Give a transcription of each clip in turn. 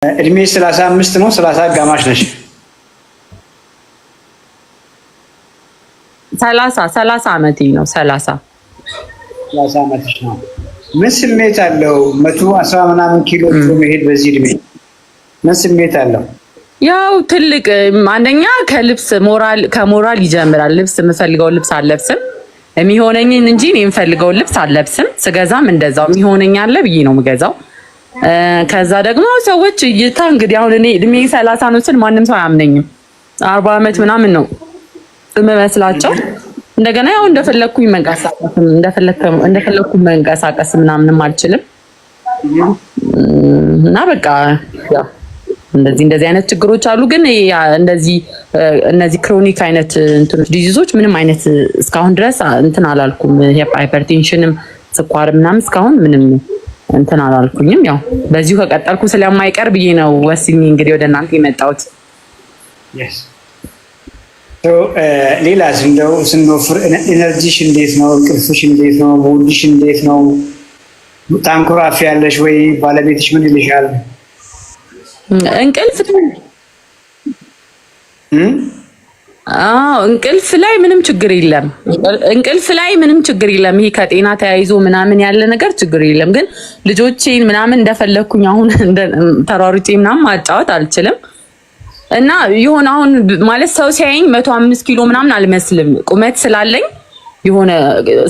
እድሜ 35 ነው። 30 አጋማሽ ነሽ? 30 ዓመቴ ነው። 30 ዓመትሽ ነው። ምን ስሜት አለው? 110 ምናምን ኪሎ መሄድ በዚህ እድሜ ምን ስሜት አለው? ያው ትልቅ አንደኛ ከልብስ ከሞራል ይጀምራል። ልብስ የምፈልገው ልብስ አልለብስም። የሚሆነኝን እንጂ እኔ የምፈልገው ልብስ አልለብስም። ስገዛም እንደዛው የሚሆነኝ አለ ብዬ ነው የምገዛው። ከዛ ደግሞ ሰዎች እይታ እንግዲህ አሁን እኔ እድሜ 30 ነው ስል ማንም ሰው አያምነኝም። 40 ዓመት ምናምን ነው የምመስላቸው። እንደገና ያው እንደፈለኩኝ መንቀሳቀስ ምናምንም አልችልም እና በቃ ያው እንደዚህ አይነት ችግሮች አሉ። ግን እነዚህ ክሮኒክ አይነት ዲዚዞች ምንም አይነት እስካሁን ድረስ እንትን አላልኩም። ሃይፐርቴንሽንም ስኳር ምናምን እስካሁን ምንም እንትን አላልኩኝም። ያው በዚሁ ከቀጠልኩ ስለማይቀር ብዬ ነው ወስኜ እንግዲህ ወደ እናንተ የመጣሁት። ሌላስ እንደው ስንወፍር ኤነርጂሽ እንዴት ነው? እንቅልፍሽ እንዴት ነው? ሙድሽ እንዴት ነው? ታንኮራፊያለሽ ወይ? ባለቤትሽ ምን ይልሻል? እንቅልፍ ላይ ምንም ችግር የለም። ይሄ ከጤና ተያይዞ ምናምን ያለ ነገር ችግር የለም። ግን ልጆቼን ምናምን እንደፈለኩኝ አሁን ተሯሩጬ ምናምን ማጫወት አልችልም እና የሆነ አሁን ማለት ሰው ሲያየኝ 105 ኪሎ ምናምን አልመስልም። ቁመት ስላለኝ የሆነ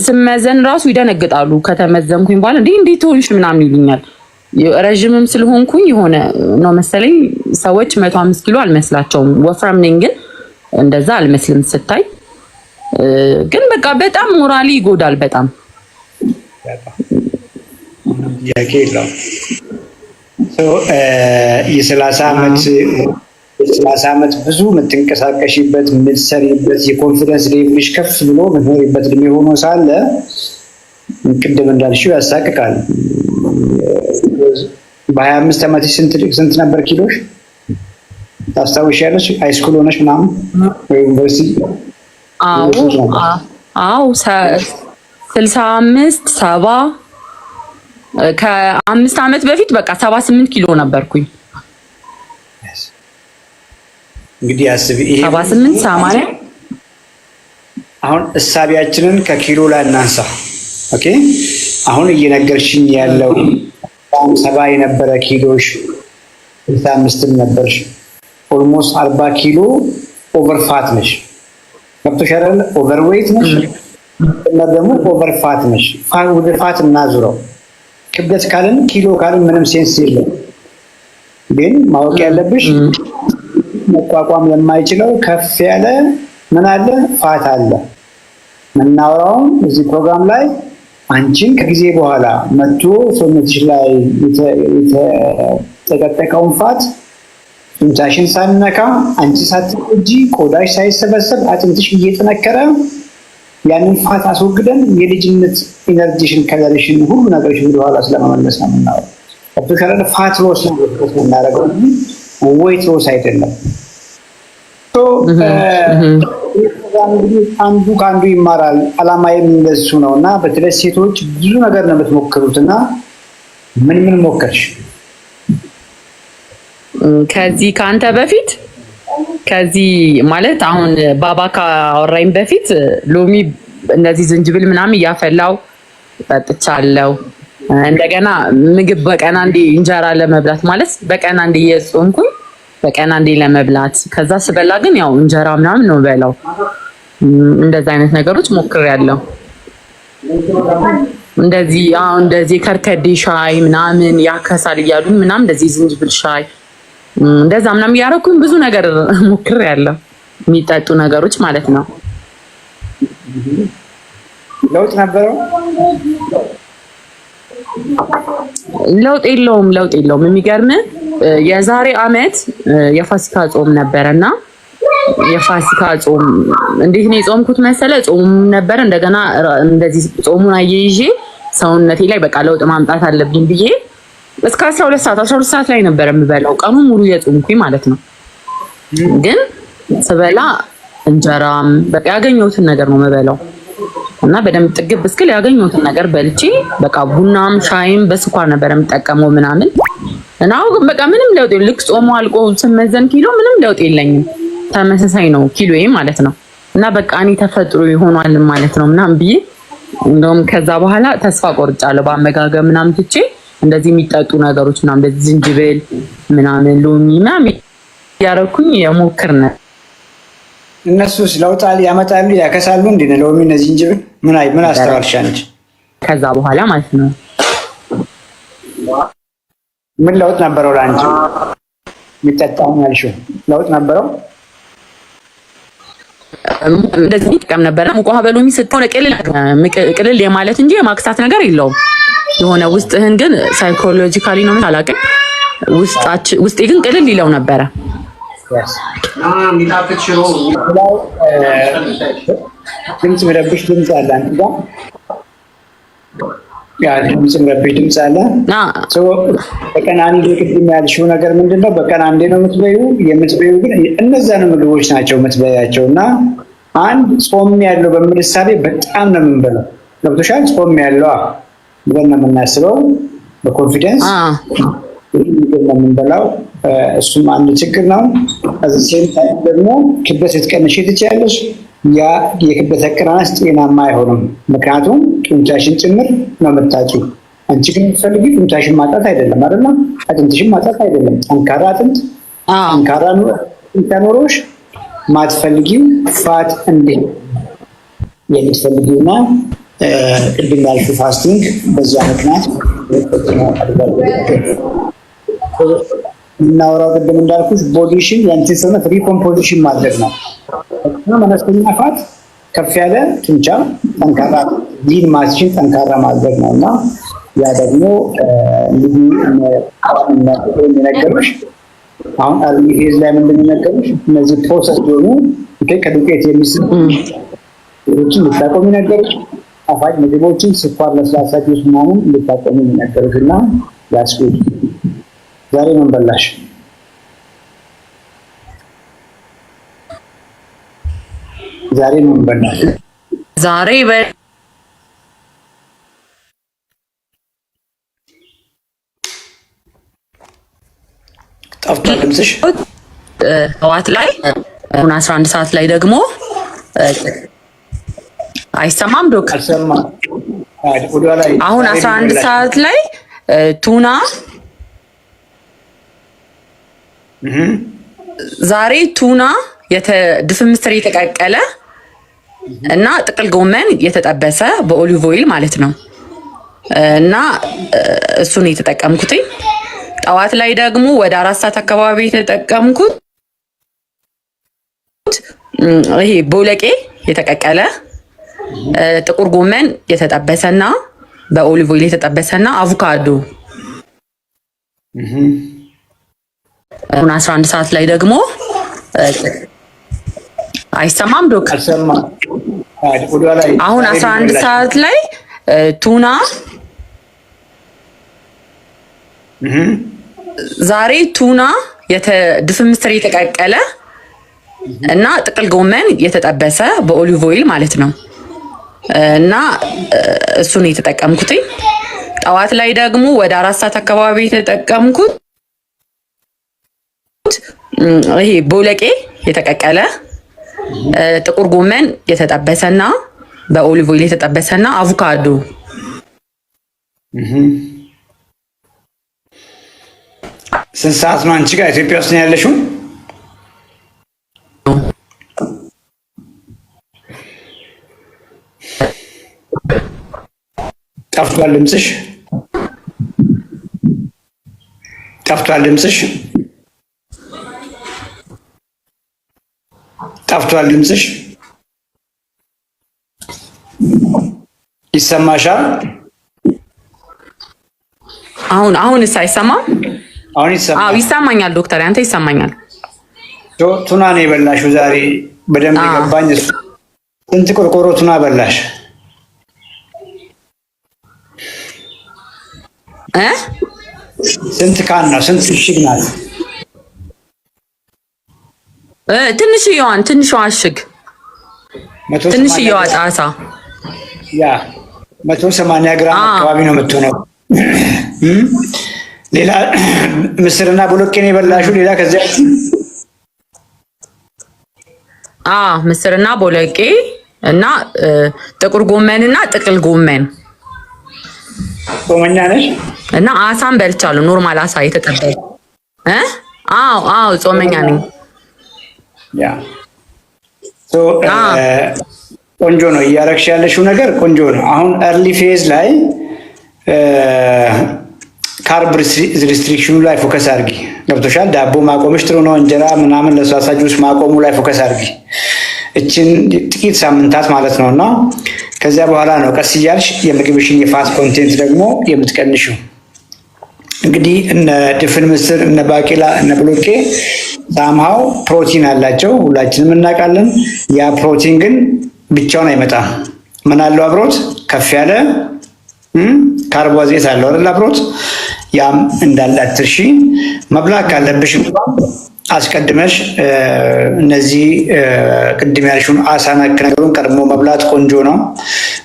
ስመዘን ራሱ ይደነግጣሉ። ከተመዘንኩኝ በኋላ እንዴት ሆንሽ ምናምን ይሉኛል። ረጅምም ስለሆንኩኝ የሆነ ነው መሰለኝ ሰዎች 105 ኪሎ አልመስላቸውም። ወፍራም ነኝ ግን እንደዛ አልመስልም ስታይ። ግን በቃ በጣም ሞራሊ ይጎዳል። በጣም ያኬ ነው የ30 ዓመት ብዙ የምትንቀሳቀሽበት የምትሰሪበት የኮንፊደንስ ሌቭልሽ ከፍ ብሎ የምትኖሪበት እድሜ ሆኖ ሳለ ቅድም እንዳልሽው ያሳቅቃል። በ25 ዓመት ስንት ነበር ኪሎሽ? ታስታውሻለሽ? ሃይስኩል ሆነሽ ምናምን ወይ ዩኒቨርሲቲ? አዎ 65 70 ከ5 ዓመት በፊት በቃ 78 ኪሎ ነበርኩኝ። እንግዲህ አስቢ ይሄ 78 80 አሁን እሳቢያችንን ከኪሎ ላይ እናንሳ። ኦኬ አሁን እየነገርሽኝ ያለው 70 የነበረ ኪሎሽ 65 ነበርሽ። ኦልሞስት 40 ኪሎ ኦቨር ፋት ነሽ። ገብቶሻል? ኦቨር ዌይት ነሽ እና ደግሞ ኦቨር ፋት ነሽ። ወደ ፋት እናዙረው። ክብደት ካልን ኪሎ ካልን ምንም ሴንስ የለም። ግን ማወቅ ያለብሽ መቋቋም የማይችለው ከፍ ያለ ምን አለ? ፋት አለ። ምናወራው እዚህ ፕሮግራም ላይ አንቺን ከጊዜ በኋላ መጥቶ ሰውነትሽ ላይ የተጠቀጠቀውን ፋት ጡንቻሽን ሳነካ አንቺ ሳትጎጂ ቆዳሽ ሳይሰበሰብ አጥንትሽ እየጠነከረ ያንን ፋት አስወግደን የልጅነት ኢነርጂሽን ከለርሽን ሁሉ ነገርሽን ወደ ኋላ ስለመመለስ ነው የምናወራው። አብዱከረም ፋት ሎስ ነው የምናደርገው ዌይት ሎስ አይደለም። አንዱ ከአንዱ ይማራል። አላማዬም እንደሱ ነው እና በተለይ ሴቶች ብዙ ነገር ነው የምትሞክሩት እና ምን ሞከርሽ? ከዚህ ከአንተ በፊት ከዚህ ማለት አሁን ባባ ካወራኝ በፊት ሎሚ እንደዚህ ዝንጅብል ምናምን እያፈላው ጠጥቻለሁ። እንደገና ምግብ በቀን አንዴ እንጀራ ለመብላት ማለት በቀን አንዴ እየጾምኩኝ በቀን አንዴ ለመብላት ከዛ ስበላ ግን ያው እንጀራ ምናምን ነው በላው። እንደዛ አይነት ነገሮች ሞክሬያለሁ። እንደዚህ ከርከዴ ሻይ ምናምን ያከሳል እያሉኝ ምናምን እንደዚህ ዝንጅብል ሻይ እንደዛ ምናምን ያረኩኝ ብዙ ነገር ሞክሬያለሁ። የሚጠጡ ነገሮች ማለት ነው። ለውጥ ነበረው? ለውጥ የለውም። የሚገርም የዛሬ አመት የፋሲካ ጾም ነበርና የፋሲካ ጾም እንዴት ነው የጾምኩት መሰለ? ጾም ነበር። እንደገና እንደዚህ ጾሙን አየይዤ ሰውነቴ ላይ በቃ ለውጥ ማምጣት አለብኝ ብዬ እስከ 12 ሰዓት ላይ ነበር የምበላው። ቀኑን ሙሉ የጾምኩኝ ማለት ነው። ግን ስበላ እንጀራም በቃ ያገኘሁትን ነገር ነው የምበላው እና በደንብ ጥግብ እስክል ያገኘሁትን ነገር በልቼ በቃ ቡናም ሻይም በስኳር ነበር የምጠቀመው ምናምን እና አሁን በቃ ምንም ለውጥ የለም። ልክ ጾሙ አልቆ ስመዘን ኪሎ ምንም ለውጥ የለኝም። ተመሳሳይ ነው ኪሎዬ ማለት ነው። እና በቃ እኔ ተፈጥሮ ይሆናል ማለት ነው ምናምን ብዬ እንደውም ከዛ በኋላ ተስፋ ቆርጫለሁ። በአመጋገብ ምናምን ትቼ እንደዚህ የሚጠጡ ነገሮች ምናምን እንደዚህ ዝንጅብል ምናምን ሎሚ ምናምን ያረኩኝ የሞክር ነው። እነሱስ ለውጥ ያመጣሉ ያከሳሉ እንዴ? ሎሚ እና ዝንጅብል ምን አስተዋልሻለች? ከዛ በኋላ ማለት ነው ምን ለውጥ ነበረው ለአንቺ? የሚጠጣው ያልሽው ለውጥ ነበረው? እንደዚህ ጥቅም ነበረ። ሙቅ ውሃ በሎሚ ስትሆነ ቅልል የማለት እንጂ የማክሳት ነገር የለውም። የሆነ ውስጥህን ግን ሳይኮሎጂካሊ ነው አላውቅም፣ ውስጤ ግን ቅልል ይለው ነበረ። ድምፅ መረብሽ ድምፅ አለ አንተ ጋር ድምፅ መረብሽ ድምፅ አለ። በቀን አንዴ ቅድም ያልሽው ነገር ምንድን ነው? በቀን አንዴ ነው የምትበይው። የምትበይው ግን እነዛን ምግቦች ናቸው የምትበያቸው እና አንድ ጾም ያለው በሚል እሳቤ በጣም ነው የምንበላው። ገብቶሻል? ጾም ያለው ብለን ነው የምናስበው በኮንፊደንስ ነው የምንበላው። እሱም አንድ ችግር ነው። እዚህ ሴም ታይም ደግሞ ክብደት ልትቀንሺ ትችያለሽ። ያ የክብደት አቀናነስ ጤናማ አይሆንም። ምክንያቱም ጡንቻሽን ጭምር ነው የምታጪው። አንቺ ግን የምትፈልጊ ጡንቻሽን ማጣት አይደለም አይደለ? አጥንትሽን ማጣት አይደለም። ጠንካራ አጥንት ጠንካራ ጡንቻ ኖሮሽ ማትፈልጊው ፋት እንዴ የምትፈልጊውና ቅድም ያልሽው ፋስቲንግ በዛ ምክንያት እናወራው ቅድም እንዳልኩሽ ቦዲሽን ያንቺን ሰውነት ሪኮምፖዚሽን ማድረግ ነው። መለስተኛ ፋት ከፍ ያለ ጡንቻ ጠንካራ ሊን ማስሽን ጠንካራ ማድረግ ነው እና ያ ደግሞ እንግዲህ የሚነገሩሽ አሁን አርሊ ፌዝ ላይ ምንድን የሚነገሩሽ እነዚህ ፕሮሰስ ሆኑ ከዱቄት የሚሰሩ ሌሎችን ልታቆም የሚነገሩሽ ጣፋጭ ምግቦችን፣ ስኳር፣ ለስላሳ ጁስ ምናምን ልታቆም የሚነገሩሽ እና ያስኩት ዛሬ ምን በላሽ? ዛሬ ምን በላሽ? ዛሬ ጠፍቷል ድምፅሽ። ጠዋት ላይ አሁን 11 ሰዓት ላይ ደግሞ አይሰማም ዶክ? አልሰማም። አሁን 11 ሰዓት ላይ ቱና ዛሬ ቱና ድፍን ምስር የተቀቀለ እና ጥቅል ጎመን የተጠበሰ በኦሊቭ ኦይል ማለት ነው እና እሱን የተጠቀምኩት። ጠዋት ላይ ደግሞ ወደ 4 ሰዓት አካባቢ የተጠቀምኩት ይሄ ቦለቄ የተቀቀለ ጥቁር ጎመን የተጠበሰና በኦሊቭ ኦይል የተጠበሰና አቮካዶ። አሁን 11 ሰዓት ላይ ደግሞ አይሰማም ዶክ? አልሰማም። አሁን 11 ሰዓት ላይ ቱና ዛሬ ቱና ድፍን ምስር የተቀቀለ እና ጥቅል ጎመን የተጠበሰ በኦሊቭ ኦይል ማለት ነው እና እሱን የተጠቀምኩት። ጠዋት ላይ ደግሞ ወደ 4 ሰዓት አካባቢ የተጠቀምኩት ይሄ ቦለቄ የተቀቀለ ጥቁር ጎመን የተጠበሰና በኦሊቭ ኦይል የተጠበሰና አቮካዶ። ስንት ሰዓት ነው አንቺ ጋር ኢትዮጵያ ውስጥ ነው ያለሽው? ጠፍቷል ድምፅሽ። ጠፍቷል ድምፅሽ። ጠፍቷል ድምፅሽ። ይሰማሻል? አሁንስ አይሰማም? አሁን ይሰማል። አዎ ይሰማኛል ዶክተር፣ አንተ ይሰማኛል። ቱና ነው የበላሽው ዛሬ? በደንብ የገባኝ እሱ። ስንት ቆርቆሮ ቱና በላሽ? ስንት ካን ነው? ስንት እሽግ ናት? ትንሽዬዋን እሽግ ትንሽዬዋ ጣሳ ያ 180 ግራም አካባቢ ነው የምትሆነው። ሌላ ምስርና ቦሎቄ ነው የበላሽው? ሌላ ከዚያ ምስርና ቦሎቄ እና ጥቁር ጎመንና ጥቅል ጎመን። ጾመኛ ነሽ? እና አሳም በልቻለሁ። ኖርማል አሳ የተጠበለ አዎ ጾመኛ ነኝ። ያ ቆንጆ ነው እያረግሽ ያለሽው ነገር ቆንጆ ነው። አሁን ኤርሊ ፌዝ ላይ ካርብ ሪስትሪክሽኑ ላይ ፎከስ አድርጊ። ገብቶሻል? ዳቦ ማቆምሽ ጥሩ ነው። እንጀራ ምናምን ለስላሳ ጁስ ማቆሙ ላይ ፎከስ አድርጊ። እችን ጥቂት ሳምንታት ማለት ነው እና ከዚያ በኋላ ነው ቀስ እያልሽ የምግብሽን የፋት ኮንቴንት ደግሞ የምትቀንሽው። እንግዲህ እነ ድፍን ምስር፣ እነ ባቄላ፣ እነ ብሎቄ ሳምሃው ፕሮቲን አላቸው፣ ሁላችንም እናውቃለን። ያ ፕሮቲን ግን ብቻውን አይመጣም። ምን አለው አብሮት? ከፍ ያለ ካርቦሃይድሬት አለው አይደል አብሮት። ያም እንዳለ አትርሺ። መብላት ካለብሽ አስቀድመሽ እነዚህ ቅድም ያልሽውን አሳ ነክ ነገሩን ቀድሞ መብላት ቆንጆ ነው።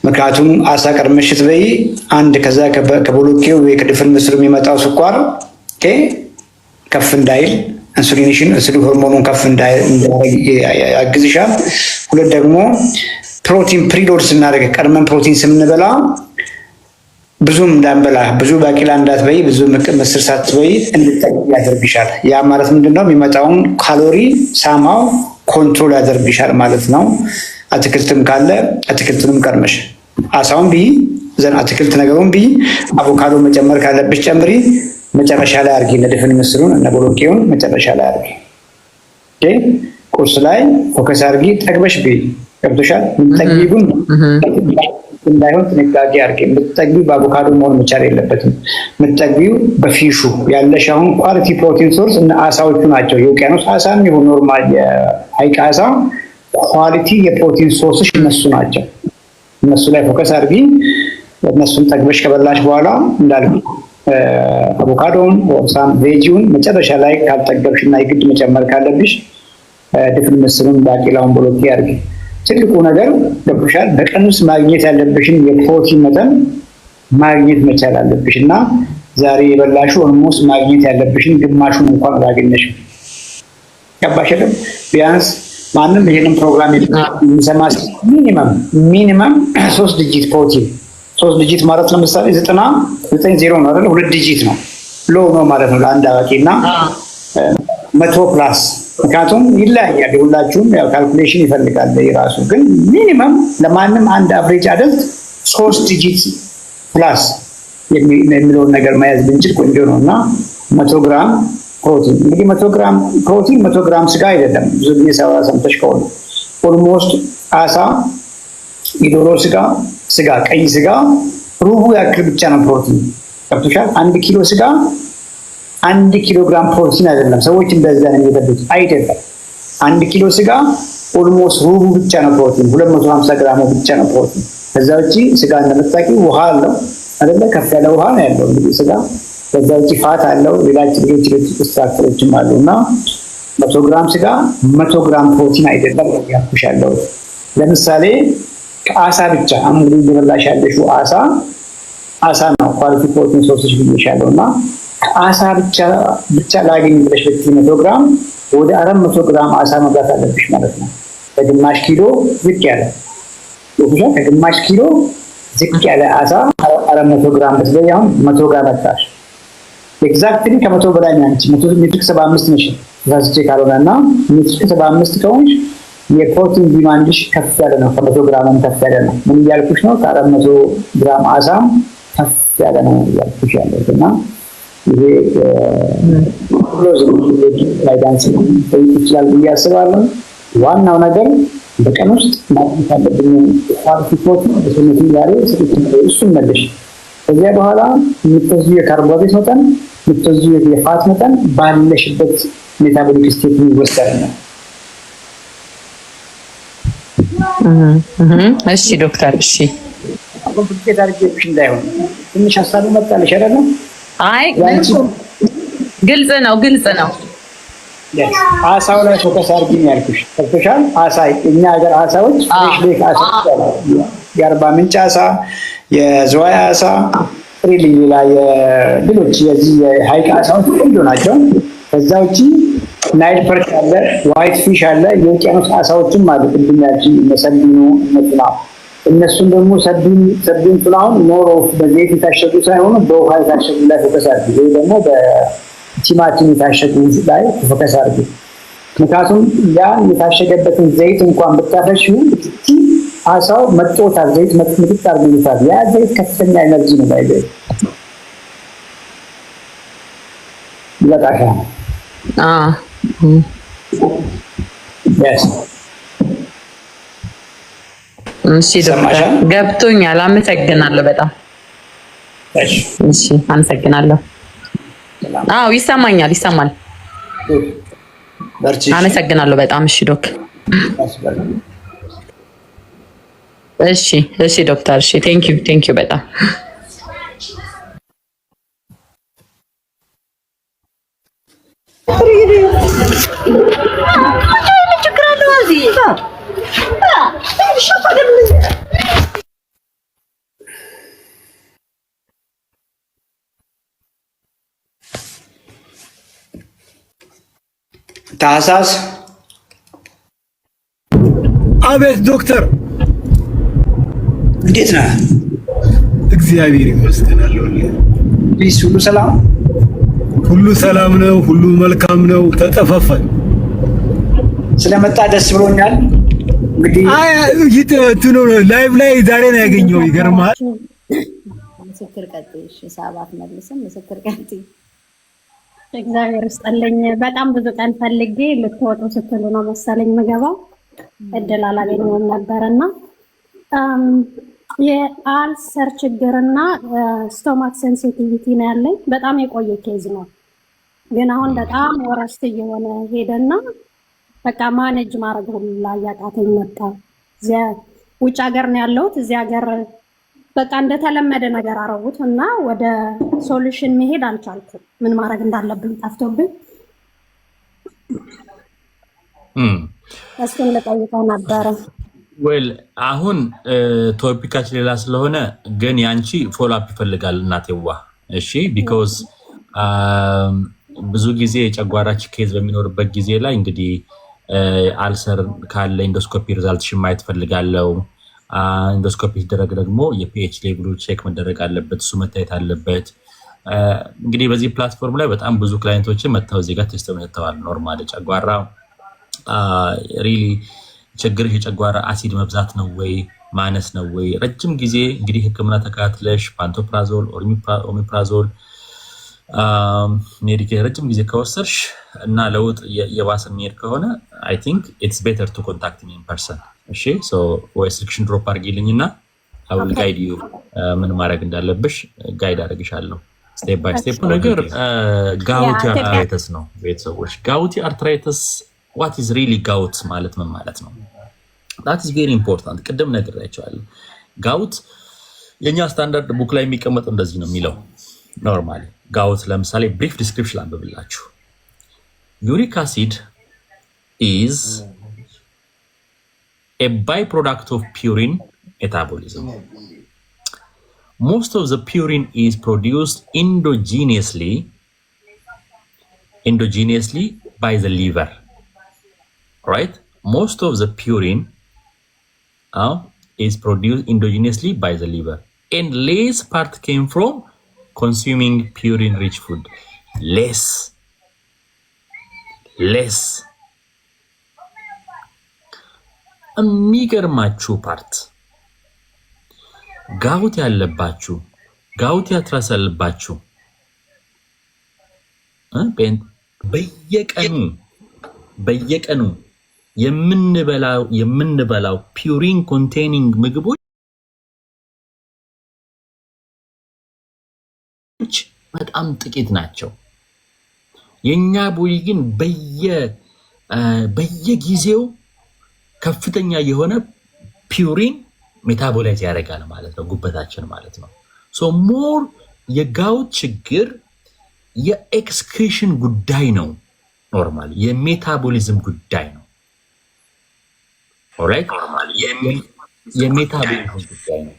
ምክንያቱም አሳ ቀድመሽ ስትበይ ከዛ ከቦሎቄው ወይ ከድፍን ምስሩ የሚመጣው ስኳር ከፍ እንዳይል ኢንሱሊን ሆርሞኑን ከፍ እንዳያደርግ ያግዝሻል። ሁለት ደግሞ ፕሮቲን ፕሪሎድ ስናደርግ ቀድመን ፕሮቲን ስንበላ ብዙም እንዳንበላ፣ ብዙ ባቄላ እንዳትበይ፣ ብዙ ምስር ሳትበይ እንድትጠግቢ ያደርግሻል። ያ ማለት ምንድነው? የሚመጣውን ካሎሪ ሳማው ኮንትሮል ያደርግሻል ማለት ነው። አትክልትም ካለ አትክልቱንም ቀድመሽ አሳውን ብይ፣ ዘን አትክልት ነገሩን ብይ። አቮካዶ መጨመር ካለብሽ ጨምሪ። መጨረሻ ላይ አድርጊ። እነ ድፍን ምስሩን እነ ቦሎቄውን መጨረሻ ላይ አድርጊ። ቁርስ ላይ ፎከስ አድርጊ። ጠግበሽ ብይ። ገብቶሻል? የምትጠግቢው እንዳይሆን ጥንቃቄ አድርጊ። የምትጠግቢው በአቮካዶ መሆን መቻል የለበትም። የምትጠግቢው በፊሹ ያለሽ አሁን ኳሊቲ ፕሮቲን ሶርስ እነ አሳዎቹ ናቸው። የውቅያኖስ አሳ ይሁን ኖርማል የሀይቅ አሳ ኳሊቲ የፕሮቲን ሶርስሽ እነሱ ናቸው። እነሱ ላይ ፎከስ አድርጊ። እነሱን ጠግበሽ ከበላሽ በኋላ እንዳልኩ አቮካዶውን ወርሳም ቬጂውን መጨረሻ ላይ ካልጠገብሽ እና የግድ መጨመር ካለብሽ ድፍን ምስሩን፣ ባቄላውን፣ ቦሎቄ አድርጊ። ትልቁ ነገር ገብቶሻል? በቀን ውስጥ ማግኘት ያለብሽን የፕሮቲን መጠን ማግኘት መቻል አለብሽ እና ዛሬ የበላሽው ኦልሞስት ማግኘት ያለብሽን ግማሹን እንኳን አላገኘሽም። ገባሽ? ቢያንስ ማንም ይሄንን ፕሮግራም የሚሰማ ሚኒመም 3 ዲጂት ፕሮቲን 3 ዲጂት ማለት ለምሳሌ 99 ነው አይደል? 2 ዲጂት ነው ሎ ነው ማለት ነው ለአንድ አዋቂ እና 100 ፕላስ። ምክንያቱም ይለያያል፣ ሁላችሁም ያው ካልኩሌሽን ይፈልጋል የራሱ። ግን ሚኒመም ለማንም አንድ አቨሬጅ አደልት 3 ዲጂት ፕላስ የሚለውን ነገር መያዝ ብንችል ቆንጆ ነው እና 100 ግራም ፕሮቲን እንግዲህ 100 ግራም ፕሮቲን 100 ግራም ስጋ አይደለም። ብዙ ጊዜ ሰምተሽ ከሆነ ኦልሞስት አሳ፣ የዶሮ ስጋ ቀይ ስጋ ሩቡ ያክል ብቻ ነው ፕሮቲን። ገብቶሻል? 1 ኪሎ ስጋ 1 ኪሎ ግራም ፕሮቲን አይደለም። ሰዎች እንደዛ ነው የሚበሉት። አይደለም። 1 ኪሎ ስጋ ኦልሞስት ሩቡ ብቻ ነው ፕሮቲን፣ 250 ግራም ብቻ ነው ፕሮቲን። ከዛ ውጪ ስጋ እንደምታውቂው ውሃ አለው አይደለ? ከፍ ያለ ውሃ ነው ያለው እንግዲህ ስጋ። ከዛ ውጪ ፋት አለው፣ ሌሎች ስትራክቸሮችም አሉና 100 ግራም ስጋ 100 ግራም ፕሮቲን አይደለም ያልኩሽ ያለው። ለምሳሌ ከአሳ ብቻ እንግዲህ እየበላሽ ያለሽው አሳ ነው ኳሊቲ ፕሮቲን ሶርስሽ ብዬሻለሁ እና ከአሳ ብቻ ላገኝ ብለሽ 100 ግራም ወደ 400 ግራም አሳ መብላት አለብሽ ማለት ነው። ከግማሽ ኪሎ ዝቅ ያለ ከግማሽ ኪሎ ዝቅ ያለ አሳ 400 ግራም በተለይ አሁን 100 ግራም አጣሽ። ኤግዛክትሊ ከ100 በላይ ነው። አንቺ 175 ነሽ ዛዝቼ ካልሆነና 175 ከሆንሽ የፕሮቲን ዲማንድሽ ከፍ ያለ ነው። ከ100 ግራም ከፍ ያለ ነው። ምን እያልኩሽ ነው? ከ400 ግራም አሳም ከፍ ያለ ነው እያልኩሽ ያለሁት እና ይሄ ጋይዳንስ ይችላል ብዬ አስባለሁ። ዋናው ነገር በቀን ውስጥ ማግኘት ያለብኝ ኳሊቲ ፕሮቲን በሰውነት ዛሬ እሱን መልሽ። ከዚያ በኋላ የምትወስጂው የካርቦሃይድሬት መጠን የምትወስጂው የፋት መጠን ባለሽበት ሜታቦሊክ ስቴት የሚወሰድ ነው። እሺ ዶክተር፣ እሺ ኮምፕሊኬት አድርጌብሽ እንዳይሆን ትንሽ ሀሳቡ መጣልሽ አይደለ? አይ ግልጽ ነው። አሳው ላይ ፎከስ አድርጊ ነው ያልኩሽ። ተፈሻል? አሳ እኛ ሀገር አሳዎች ፍሬሽ ሌክ አሳ የአርባ ምንጭ አሳ፣ የዝዋይ አሳ ሪሊ ሌላ ሌሎች የዚህ የሀይቅ አሳዎች ቆንጆ ናቸው። ከዛ ውጪ ናይል ፐርች አለ፣ ዋይት ፊሽ አለ፣ የውቅያኖስ አሳዎችም አሉ። ቅድም ያልኩኝ እነ ሰቢኑ እነ ቱና፣ እነሱን ደግሞ ሰቢን ቱናውን ሞር ኦፍ በዘይት የታሸጉ ሳይሆኑ በውሃ የታሸጉ ላይ ፎከስ አድርጉ፣ ወይ ደግሞ በቲማቲም የታሸጉ ላይ ፎከስ አድርጉ። ምክንያቱም ያ የታሸገበትን ዘይት እንኳን ብታፈሽው አሳው መጥቶታል፣ ዘይት ምጥጥ አድርጎታል። ያ ዘይት ከፍተኛ ኤነርጂ ነው ባይዘ ይላቃሻ እሺ ዶክተር ገብቶኛል። አመሰግናለሁ በጣም እሺ፣ አመሰግናለሁ። አዎ ይሰማኛል፣ ይሰማል። አመሰግናለሁ በጣም እሺ ዶክ። እሺ እሺ ዶክተር እሺ፣ ቴንክ ዩ በጣም ታህሳስ አቤት ዶክተር፣ እንዴት ነህ? እግዚአብሔር ይመስገን አለሁልህ። ፒስ፣ ሁሉ ሰላም፣ ሁሉ ሰላም ነው፣ ሁሉ መልካም ነው። ተጠፋፋን ስለመጣ ደስ ብሎኛል። እንግዲህ እንትኑ ላይቭ ላይ ዛሬ ነው ያገኘው። ይገርምሃል። ምስክር ቀጥይ። እሺ ሰባት መልስም ምስክር ቀጥይ። እግዚአብሔር ይስጥልኝ። በጣም ብዙ ቀን ፈልጌ ልትወጡ ስትሉ ነው መሰለኝ ምገባው እድል አላገኘሁም ነበርና የአልሰር ችግርና ስቶማክ ሴንሲቲቪቲ ነው ያለኝ። በጣም የቆየ ኬዝ ነው፣ ግን አሁን በጣም ወረስት እየሆነ ሄደና በቃ ማኔጅ ማድረግ ሁላ እያቃተኝ መጣ። ውጭ ሀገር ነው ያለሁት። እዚህ ሀገር በቃ እንደተለመደ ነገር አረጉት እና ወደ ሶሉሽን መሄድ አልቻልኩም። ምን ማድረግ እንዳለብኝ ጠፍቶብኝ እሱን ልጠይቀው ነበረ። ዌል አሁን ቶፒካችን ሌላ ስለሆነ ግን ያንቺ ፎሎ አፕ ይፈልጋል እናቴዋ። እሺ ቢኮዝ ብዙ ጊዜ የጨጓራች ኬዝ በሚኖርበት ጊዜ ላይ እንግዲህ አልሰር ካለ ኢንዶስኮፒ ሪዛልትሽን ማየት ፈልጋለው። ኢንዶስኮፒ ሲደረግ ደግሞ የፒኤች ሌቭሉ ቼክ መደረግ አለበት፣ እሱ መታየት አለበት። እንግዲህ በዚህ ፕላትፎርም ላይ በጣም ብዙ ክላይንቶችን መጥተው እዚህ ጋር ቴስት መጥተዋል። ኖርማል ጨጓራ ሪሊ ችግር የጨጓራ አሲድ መብዛት ነው ወይ ማነስ ነው ወይ? ረጅም ጊዜ እንግዲህ ሕክምና ተከታትለሽ ፓንቶፕራዞል፣ ኦሚፕራዞል ሜዲኬት ረጅም ጊዜ ከወሰድሽ እና ለውጥ የባሰ የሚሄድ ከሆነ አይ ቲንክ ኢትስ ቤተር ቱ ኮንታክት ሚ ኢን ፐርሰን። እሺ ሶ ወይ ስልክሽን ድሮፕ አድርጊልኝና አይ ዊል ጋይድ ዩ ምን ማድረግ እንዳለብሽ ጋይድ አደርግሻለሁ ስቴፕ ባይ ስቴፕ። ነገር ጋውቲ አርትራይተስ ነው ቤተሰቦች። ጋውቲ አርትራይተስ ዋት ኢዝ ሪሊ ጋውት ማለት ምን ማለት ነው? ዳት ኢዝ ቬሪ ኢምፖርታንት። ቅድም ነግሬያቸዋለሁ። ጋውት የኛ ስታንዳርድ ቡክ ላይ የሚቀመጥ እንደዚህ ነው የሚለው። ኖርማሊ ጋውት ለምሳሌ ብሪፍ ዲስክሪፕሽን አንብብላችሁ። ዩሪክ አሲድ ኢዝ a byproduct of purine metabolism. Most of the purine is produced endogenously by the liver, right? Most of the purine is produced endogenously by the liver, and less part came from consuming purine-rich food. Less. የሚገርማችሁ ፓርት ጋውት ያለባችሁ ጋውት ያትረሰልባችሁ በየቀኑ የምንበላው ፒውሪን ኮንቴኒንግ ምግቦች በጣም ጥቂት ናቸው። የኛ ቦዲ ግን በየጊዜው ከፍተኛ የሆነ ፒውሪን ሜታቦላይዝ ያደርጋል ማለት ነው፣ ጉበታችን ማለት ነው። ሶ ሞር የጋውት ችግር የኤክስክሪሽን ጉዳይ ነው። ኖርማሊ የሜታቦሊዝም ጉዳይ ነው። ኦራይት የሜታቦሊዝም ጉዳይ ነው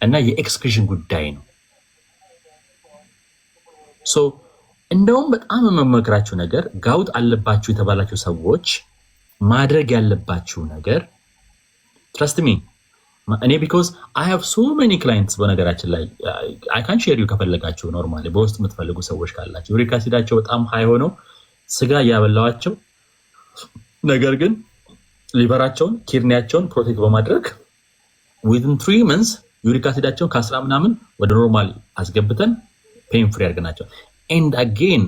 እና የኤክስክሪሽን ጉዳይ ነው። ሶ እንደውም በጣም የምመክራችሁ ነገር ጋውት አለባችሁ የተባላችሁ ሰዎች ማድረግ ያለባችሁ ነገር trust me እኔ because I have so many clients በነገራችን ላይ I can share you ከፈለጋችሁ ኖርማሊ በውስጥ የምትፈልጉ ሰዎች ካላችሁ ዩሪክ አሲዳቸው በጣም ሃይ ሆኖ ስጋ ያበላዋቸው ነገር ግን ሊቨራቸውን ኪድኒያቸውን ፕሮቴክት በማድረግ within 3 months ዩሪክ አሲዳቸውን ከ10 ምናምን ወደ ኖርማል አስገብተን ፔን ፍሪ አድርገናቸው and again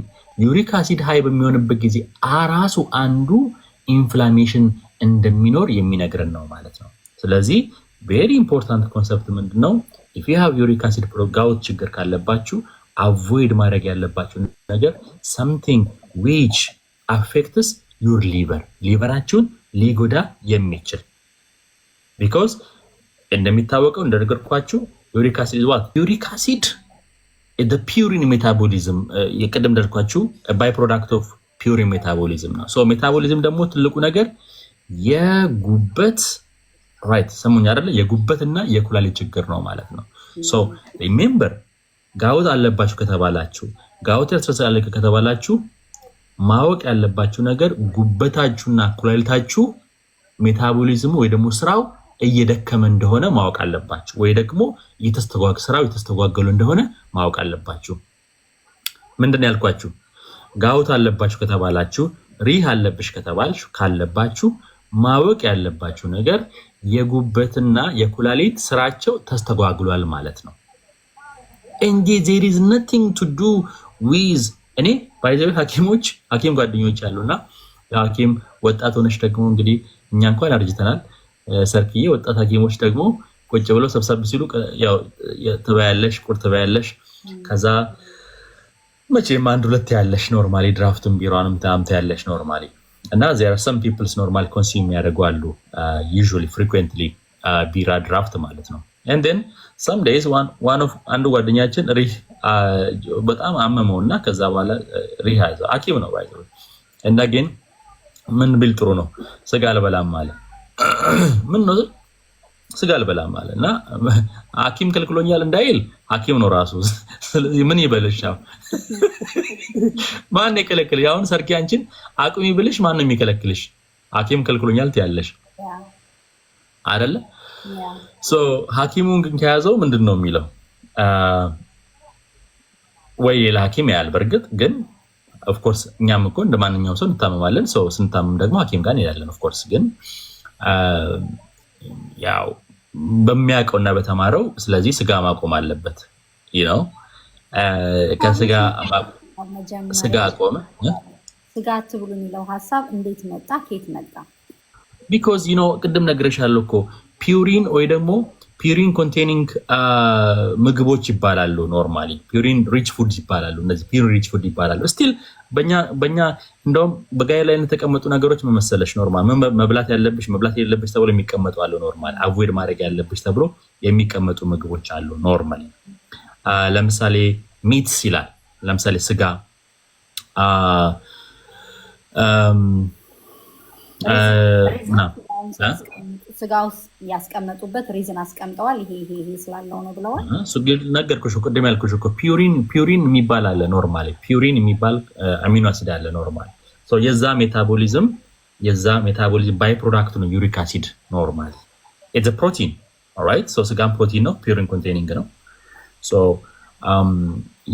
ዩሪክ አሲድ ሃይ በሚሆንበት ጊዜ አራሱ አንዱ ኢንፍላሜሽን እንደሚኖር የሚነግረን ነው ማለት ነው። ስለዚህ very important concept ምንድነው if you have uric acid gout ችግር ካለባችሁ avoid ማድረግ ያለባችሁ ነገር something which affects your liver ሊቨራችሁን ሊጎዳ የሚችል because እንደሚታወቀው እንደነገርኳችሁ uric acid is what uric acid is the purine metabolism የቀደም እንደነገርኳችሁ a byproduct of purine metabolism ነው so metabolism ደግሞ ትልቁ ነገር የጉበት right ሰሙኝ አይደለ የጉበትና የኩላሊት ችግር ነው ማለት ነው so remember ጋውት አለባችሁ ከተባላችሁ ጋውት ያስረሳለ ከተባላችሁ ማወቅ ያለባችሁ ነገር ጉበታችሁና ኩላሊታችሁ ሜታቦሊዝሙ ወይ ደግሞ ስራው እየደከመ እንደሆነ ማወቅ አለባችሁ ወይ ደግሞ ስራው የተስተጓገሉ እንደሆነ ማወቅ አለባችሁ ምንድነው ያልኳችሁ ጋውት አለባችሁ ከተባላችሁ ሪህ አለብሽ ከተባልሽ ካለባችሁ ማወቅ ያለባችሁ ነገር የጉበትና የኩላሊት ስራቸው ተስተጓግሏል ማለት ነው and there is nothing to do with እኔ ባይዘው ሐኪም ጓደኞች አሉና ሐኪም ወጣት ሆነሽ ደግሞ እንግዲህ እኛ እንኳን አርጅተናል ሰርክዬ ወጣት ሐኪሞች ደግሞ ቁጭ ብለው ሰብሰብ ሲሉ ያው ተባያለሽ ቁርጥ ተባያለሽ ከዛ መቼም አንድ ሁለት ያለሽ ኖርማሊ ድራፍቱን ቢራንም ታምታ ያለሽ ኖርማሊ እና there are some people normal consume ያደርጋሉ usually frequently ቢራ ድራፍት ማለት ነው and then some days one of አንዱ ጓደኛችን ሪህ በጣም አመመውና ከዛ በኋላ ሪህ አይዞ ሐኪም ነው ባይዘው እና ግን ምን ቢል ጥሩ ነው ስጋ አልበላም ማለት ምን ነው ስጋ አልበላም ማለትና ሐኪም ከልክሎኛል እንዳይል ሐኪም ነው ራሱ ስለዚህ ምን ይበልሻው ማን ይከለክል ያውን ሰርኪ አንቺን አቅም ይብልሽ ማን ነው የሚከለክልሽ ሐኪም ከልክሎኛል ትያለሽ አይደለ ሶ ሐኪሙን ግን ከያዘው ምንድነው የሚለው ወይ ለሐኪም ያል በርግጥ ግን of course እኛም እኮ እንደማንኛውም ሰው እንታመማለን ሰው ስንታመም ደግሞ ሐኪም ጋር እንሄዳለን of course ግን ያው በሚያውቀውና በተማረው ስለዚህ ስጋ ማቆም አለበት you know ስጋ አቆመ ስጋ አትብሉ የሚለው ሐሳብ እንዴት መጣ ከየት መጣ because you know ቅድም ነግሬሻለሁ እኮ ፒውሪን ወይ ደግሞ ፒውሪን containing ምግቦች ይባላሉ ኖርማሊ ፒውሪን ሪች ፉድስ ይባላሉ እነዚህ ፒውሪን ሪች ፉድ ይባላሉ still በእኛ እንደውም በጋይ ላይ የተቀመጡ ነገሮች መመሰለሽ ኖርማል መብላት ያለብሽ መብላት የሌለብሽ ተብሎ የሚቀመጡ አሉ ኖርማል አቮይድ ማድረግ ያለብሽ ተብሎ የሚቀመጡ ምግቦች አሉ ኖርማሊ ለምሳሌ ሚትስ ይላል ለምሳሌ ስጋ ስጋውስ ያስቀመጡበት ሪዝን አስቀምጠዋል ይሄ ስላለው ነው ብለዋል ሱግል ነገርኩሽ ቅድም ያልኩሽ እኮ ፒውሪን የሚባል አለ ኖርማሊ ፒውሪን የሚባል አሚኖ አሲድ አለ ኖርማሊ ሶ የዛ ሜታቦሊዝም ባይ ፕሮዳክት ነው ዩሪክ አሲድ ኖርማሊ ኢትስ አ ፕሮቲን ኦልራይት ሶ ስጋም ፕሮቲን ነው ፒውሪን ኮንቴኒንግ ነው ሶ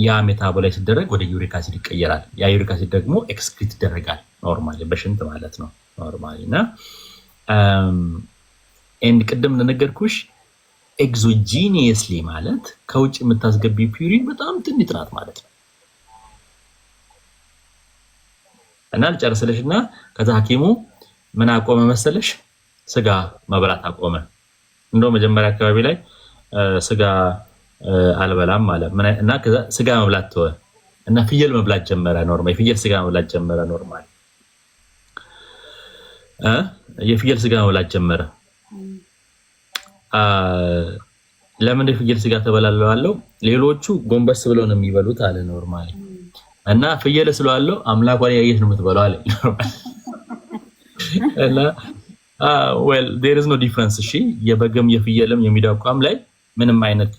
ያ ሜታቦላይዝ ሲደረግ ወደ ዩሪክ አሲድ ይቀየራል ያ ዩሪክ አሲድ ደግሞ ኤክስክሪት ይደረጋል ኖርማሊ በሽንት ማለት ነው ኖርማሊና and ቅድም እንደነገርኩሽ ኤግዞጂኒየስሊ ማለት ከውጭ የምታስገቢ ፒውሪን በጣም ትንሽ ናት ማለት ነው እና ልጨርስልሽና ከዛ ሐኪሙ ምን አቆመ መሰለሽ ስጋ መብላት አቆመ እንደው መጀመሪያ አካባቢ ላይ ስጋ አልበላም ማለት እና ከዛ ስጋ መብላት ተወ እና ፍየል መብላት ጀመረ ኖርማሊ ፍየል ስጋ መብላት ጀመረ ኖርማሊ የፍየል ስጋ መብላት ጀመረ ለምን የፍየል ስጋ ተበላለዋለሁ ሌሎቹ ጎንበስ ብለው ነው የሚበሉት አለ ኖርማሊ እና ፍየል ስለዋለው አምላኳን ያየሽ ነው የምትበላው አለ እና well there is no difference እሺ የበግም የፍየልም የሚዳቋም ላይ ምንም አይነት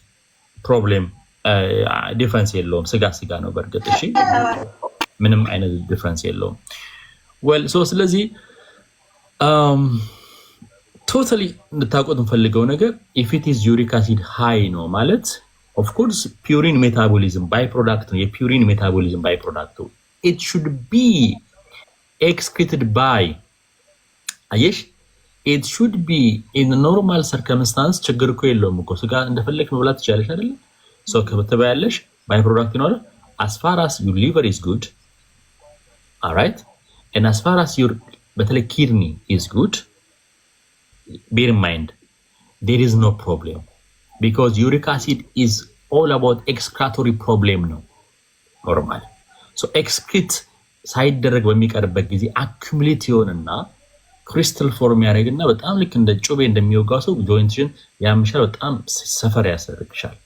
ፕሮብሌም ዲፍረንስ የለውም። ስጋ ነው በእርግጥ እሺ፣ ምንም አይነት ዲፍረንስ የለውም። ዌል ሶ ስለዚህ ቶታሊ እንድታውቁት የምፈልገው ነገር ኢፍ ኢት ኢዝ ዩሪክ አሲድ ሃይ ነው ማለት ኦፍ ኮርስ ፒውሪን ሜታቦሊዝም ባይ ፕሮዳክት ነው። የፒውሪን ሜታቦሊዝም ባይ ፕሮዳክት ኢት ሹድ ቢ ኤክስክሪትድ ባይ አየሽ፣ ኢት ሹድ ቢ ኢን ኖርማል ሰርከምስታንስ። ችግር እኮ የለውም እኮ ስጋ እንደፈለክ መብላት ትችላለሽ አይደለ? ሶ ከተበያለሽ ባይ ፕሮዳክት ይኖራል። as far as your liver is good, all right, and as far as your በተለይ kidney is good, bear in mind there is no problem because uric acid is all about excretory problem ነው ኖርማል። ሶ ኤክስክሪት ሳይደረግ በሚቀርበት ጊዜ አኩሙሌት ይሆንና ክሪስታል ፎርም ያደርግና በጣም ልክ እንደ ጩቤ እንደሚወጋው ሰው ጆይንትሽን ያምሻል፣ በጣም ሰፈር ያሰርግሻል።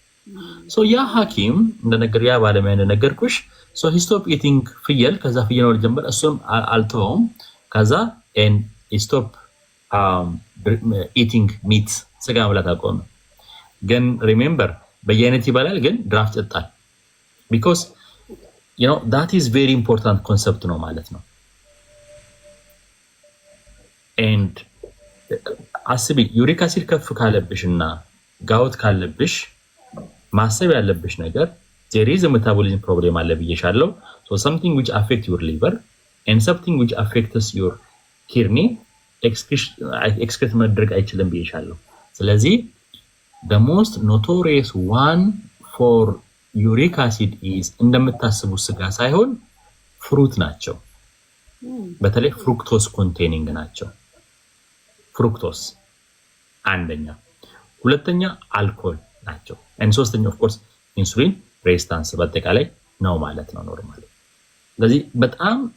ሶ ያ ሐኪም እንደነገር ያ ባለሙያ እንደነገርኩሽ ሶ ሂ ስቶፕ ኢቲንግ ፍየል፣ ከዛ ፍየል ነው ጀመረ። እሱም አልተውም። ከዛ ኤን ስቶፕ ኢቲንግ ሚት፣ ስጋ መብላት አቆመ። ግን ሪሜምበር በየአይነት ይበላል፣ ግን ድራፍት ይጠጣል። ቢኮዝ ዩ ኖ ዳት ኢዝ ቬሪ ኢምፖርታንት ኮንሰፕት ነው ማለት ነው። ኤንድ አስቢ ዩሪክ አሲድ ከፍ ካለብሽ እና ጋውት ካለብሽ ማሰብ ያለብሽ ነገር there is a metabolism problem አለ ብዬሻለሁ። so something which affect your liver and something which affects your kidney excrete መድረግ አይችልም ብዬሻለሁ። ስለዚህ the most notorious one for uric acid is እንደምታስቡ ስጋ ሳይሆን ፍሩት ናቸው። በተለይ ፍሩክቶስ ኮንቴኒንግ ናቸው። ፍሩክቶስ አንደኛ፣ ሁለተኛ አልኮል ናቸው። and ሶስተኛ ኦፍ ኮርስ ኢንሱሊን ሬዚስታንስ በአጠቃላይ ነው ማለት ነው ኖርማሊ። ስለዚህ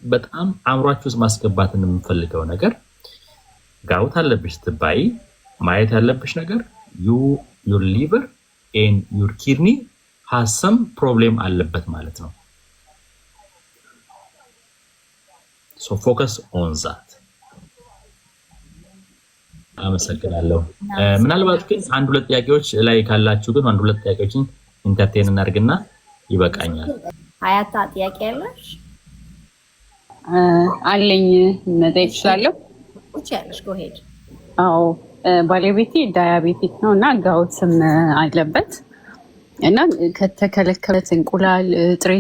በጣም አእምሯችሁ ውስጥ ማስገባት የምፈልገው ነገር ጋውት አለብሽ ትባይ ማየት ያለብሽ ነገር your liver and your kidney has some problem አለበት ማለት ነው። so focus on that። አመሰግናለሁ። ምናልባት ግን አንድ ሁለት ጥያቄዎች ላይ ካላችሁ ግን አንድ ሁለት ጥያቄዎችን ኢንተርቴን እናድርግና ይበቃኛል። ሀያታ ጥያቄ ያለሽ? አለኝ መጠየቅ እችላለሁ? ትችያለሽ። ጎ ሄድ። አዎ ባለቤቴ ዳያቤቲክ ነው እና ጋውትም አለበት እና ከተከለከለት እንቁላል፣ ጥሬ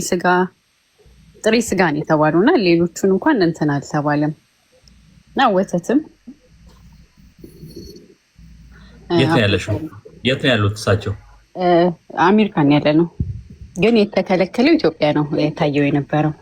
ስጋ ነው የተባለው እና ሌሎቹን እንኳን እንትን አልተባለም እና ወተትም የት ነው ያለሽው? የት ነው ያሉት እሳቸው? አሜሪካን ያለ ነው ግን የተከለከለው ኢትዮጵያ ነው የታየው የነበረው።